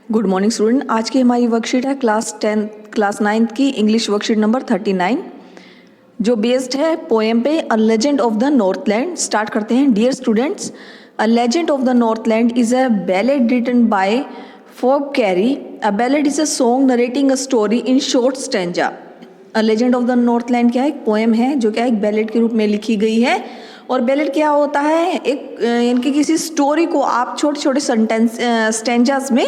Good morning student. आज की हमारी वर्कशीट है क्लास 9 की इंग्लिश वर्कशीट नंबर 39 जो बेस्ड है पोएम पे a legend of the northland. Start करते हैं। Dear students, a legend of the northland is a ballad written by Phoebe Cary. A ballad is a song narrating a story in short stanza. A legend of the northland क्या है? एक poem है जो क्या एक ballad के रूप में लिखी गई है। और बैलेड क्या होता है? एक इनकी किसी स्टोरी को आप छोटे छोटे स्टेंजास में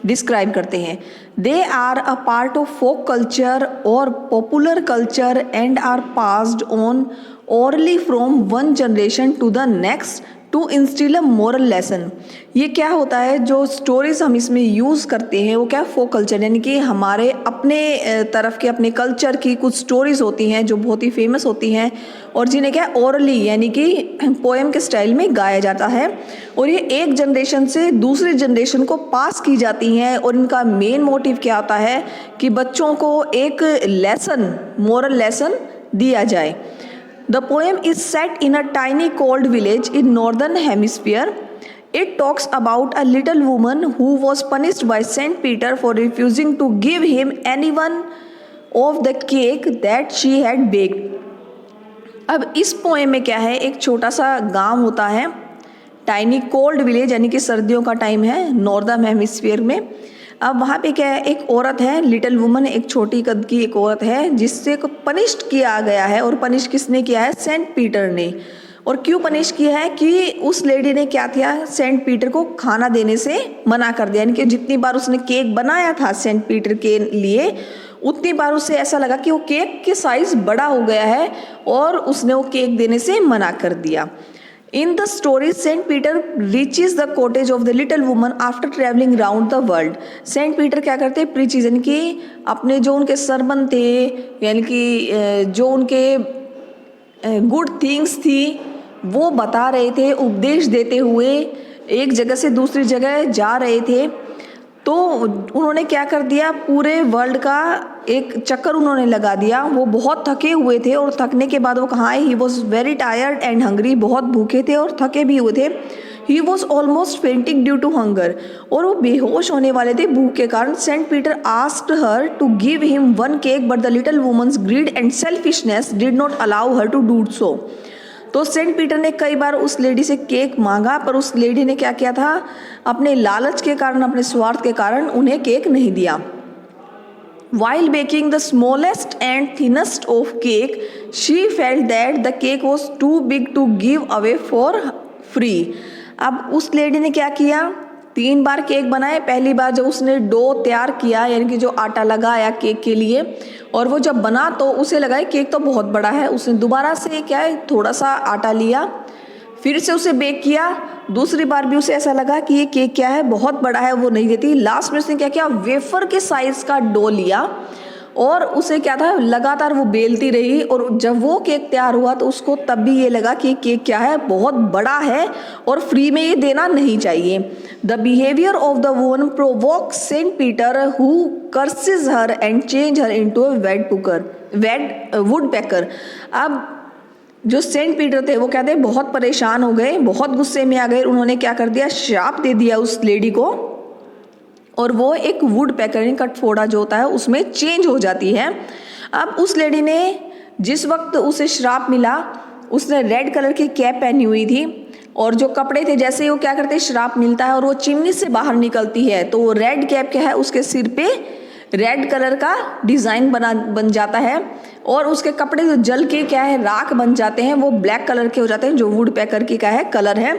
डिस्क्राइब करते हैं। They are a part of folk culture और popular culture and are passed on orally from one generation to the next to instil a moral lesson. ये क्या होता है? जो स्टोरीज हम इसमें यूज़ करते हैं वो क्या फोक कल्चर, यानी कि हमारे अपने तरफ के अपने कल्चर की कुछ स्टोरीज होती हैं जो बहुत ही फेमस होती हैं और जिन्हें क्या ओरली यानी कि पोएम के स्टाइल में गाया जाता है। और ये एक जनरेशन से दूसरी जनरेशन को पास की जाती हैं और इनका मेन मोटिव क्या होता है कि बच्चों को एक लेसन, मोरल लेसन दिया जाए। The poem is set in a tiny cold village in northern hemisphere. It talks about a little woman who was punished by Saint Peter for refusing to give him any one of the cake that she had baked. अब इस poem में क्या है? एक छोटा सा गांव होता है, टाइनी कोल्ड विलेज यानी कि सर्दियों का टाइम है नॉर्दर्न हेमिस्फीयर में। अब वहाँ पे क्या है? एक औरत है, लिटिल वुमन, एक छोटी कद की एक औरत है जिससे को पनिश्ड किया गया है। और पनिश किसने किया है? सेंट पीटर ने। और क्यों पनिश किया है? कि उस लेडी ने क्या किया? सेंट पीटर को खाना देने से मना कर दिया। यानी कि जितनी बार उसने केक बनाया था सेंट पीटर के लिए उतनी बार उसे ऐसा लगा कि वो केक के साइज बड़ा हो गया है और उसने वो केक देने से मना कर दिया। In the story, Saint Peter reaches the cottage of the little woman after traveling round the world. Saint Peter क्या करते? प्रीचेज यानी कि अपने जो उनके सरमन थे, यानी कि जो उनके गुड थिंग्स थी वो बता रहे थे, उपदेश देते हुए एक जगह से दूसरी जगह जा रहे थे। तो उन्होंने क्या कर दिया? पूरे वर्ल्ड का एक चक्कर उन्होंने लगा दिया। वो बहुत थके हुए थे और थकने के बाद वो कहाँ आए? He was very tired and hungry. बहुत भूखे थे और थके भी हुए थे। He was almost fainting due to hunger. और वो बेहोश होने वाले थे भूख के कारण। Saint Peter asked her to give him one cake but the little woman's greed and selfishness did not allow her to do so. तो सेंट पीटर ने कई बार उस लेडी से केक मांगा पर उस लेडी ने क्या किया था? अपने लालच के कारण, अपने स्वार्थ के कारण उन्हें केक नहीं दिया। While baking the smallest and thinnest of cake, she felt that the cake was too big to give away for free. अब उस लेडी ने क्या किया? 3 बार केक बनाए। पहली बार जब उसने डो तैयार किया यानी कि जो आटा लगाया केक के लिए, और वो जब बना तो उसे लगा केक तो बहुत बड़ा है। उसने दोबारा से क्या है थोड़ा सा आटा लिया, फिर से उसे बेक किया। दूसरी बार भी उसे ऐसा लगा कि ये केक क्या है बहुत बड़ा है, वो नहीं देती। लास्ट में उसने क्या किया? वेफर के साइज का डो लिया और उसे क्या था लगातार वो बेलती रही। और जब वो केक तैयार हुआ तो उसको तब भी ये लगा कि केक क्या है बहुत बड़ा है और फ्री में ये देना नहीं चाहिए। The behaviour of the woman provoke saint Peter who curses her and change her into a woodpecker. अब जो सेंट पीटर थे वो क्या थे? बहुत परेशान हो गए, बहुत गुस्से में आ गए। उन्होंने क्या कर दिया? श्राप दे दिया उस लेडी को और वो एक वुड पैकर कटफोड़ा जो होता है उसमें चेंज हो जाती है। अब उस लेडी ने जिस वक्त उसे श्राप मिला उसने रेड कलर की कैप पहनी हुई थी और जो कपड़े थे जैसे ही वो क्या करते श्राप मिलता है और वो चिमनी से बाहर निकलती है तो वो रेड कैप क्या है उसके सिर पे रेड कलर का डिज़ाइन बन जाता है और उसके कपड़े जो जल के क्या है राख बन जाते हैं वो ब्लैक कलर के हो जाते हैं जो वुड पैकर की क्या है कलर है।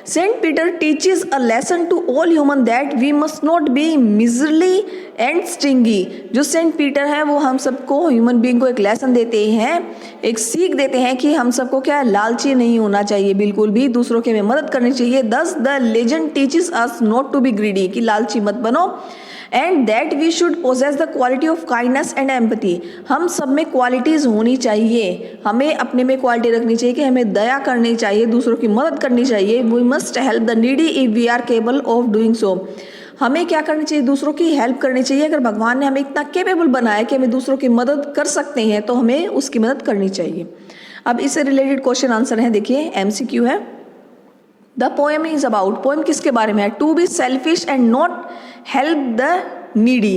Saint Peter teaches a lesson to all human that we must not be miserly and stingy. जो सेंट पीटर है वो हम सबको ह्यूमन बीइंग को एक लेसन देते हैं, एक सीख देते हैं कि हम सबको क्या लालची नहीं होना चाहिए, बिल्कुल भी दूसरों की हमें मदद करनी चाहिए। Thus the legend teaches us not to be greedy, कि लालची मत बनो। And that we should possess the quality of kindness and empathy. हम सब में क्वालिटीज़ होनी चाहिए, हमें अपने में क्वालिटी रखनी चाहिए कि हमें दया करनी चाहिए, दूसरों की मदद करनी चाहिए। We must help the needy if we are capable of doing so. हमें क्या करनी चाहिए? दूसरों की हेल्प करनी चाहिए। अगर भगवान ने हमें इतना केपेबल बनाया कि हमें दूसरों की मदद कर सकते हैं तो हमें उसकी मदद करनी चाहिए। अब इससे रिलेटेड क्वेश्चन आंसर है, देखिए MCQ है। The poem is about, poem किसके बारे में है? To be selfish and not help the needy.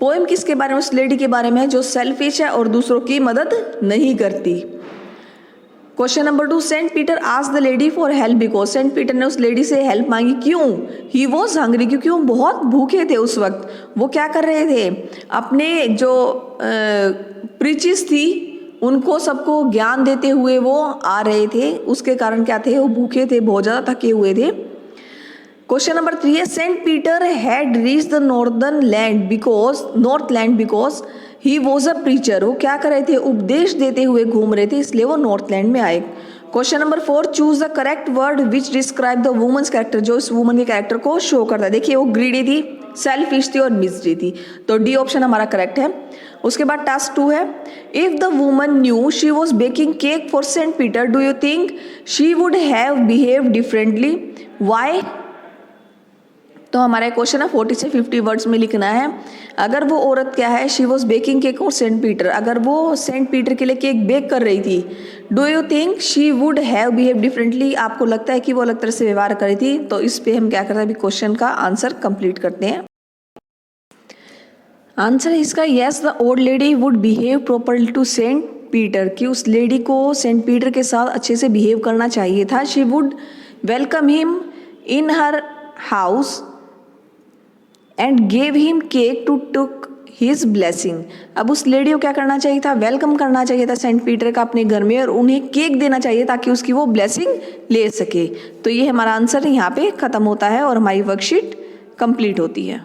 Poem किसके बारे में, उस लेडी के बारे में जो सेल्फिश है और दूसरों की मदद नहीं करती। Question number 2, Saint Peter asked the lady for help because, Saint Peter ने उस लेडी से हेल्प मांगी क्यों? ही वॉज हंग्री, क्योंकि वो बहुत भूखे थे उस वक्त। वो क्या कर रहे थे, अपने जो प्रीचिस थी उनको सबको ज्ञान देते हुए वो आ रहे थे, उसके कारण क्या थे, वो भूखे थे, बहुत ज़्यादा थके हुए थे। क्वेश्चन नंबर 3 है, Saint Peter had reach the north land because he was a preacher. वो क्या कर रहे थे, उपदेश देते हुए घूम रहे थे, इसलिए वो नॉर्थ लैंड में आए। Question number 4, choose the correct word which describe the women's character, जो इस वुमन के कैरेक्टर को शो करता है। देखिए वो ग्रीडी थी, सेल्फिश थी और मिजरी थी, तो डी ऑप्शन हमारा करेक्ट है। उसके बाद टास्क 2 है, if the woman knew she was baking cake for Saint Peter do you think she would have behave differently, why? तो हमारा क्वेश्चन है 40 से 50 वर्ड्स में लिखना है। अगर वो औरत क्या है, शी वॉज बेकिंग केक और सेंट पीटर, अगर वो सेंट पीटर के लिए केक बेक कर रही थी, do you think she would have behave differently, आपको लगता है कि वो अलग तरह से व्यवहार करी थी? तो इस पे हम क्या करते हैं, अभी क्वेश्चन का आंसर कंप्लीट करते हैं। आंसर है इसका yes, the old lady would behave properly to Saint Peter, कि उस लेडी को सेंट पीटर के साथ अच्छे से बिहेव करना चाहिए था। She would welcome him in her house and gave him cake to took his blessing. अब उस लेडी को क्या करना चाहिए था, वेलकम करना चाहिए था सेंट पीटर का अपने घर में, और उन्हें केक देना चाहिए ताकि उसकी वो ब्लेसिंग ले सके। तो ये हमारा आंसर यहाँ पे ख़त्म होता है और हमारी वर्कशीट कंप्लीट होती है।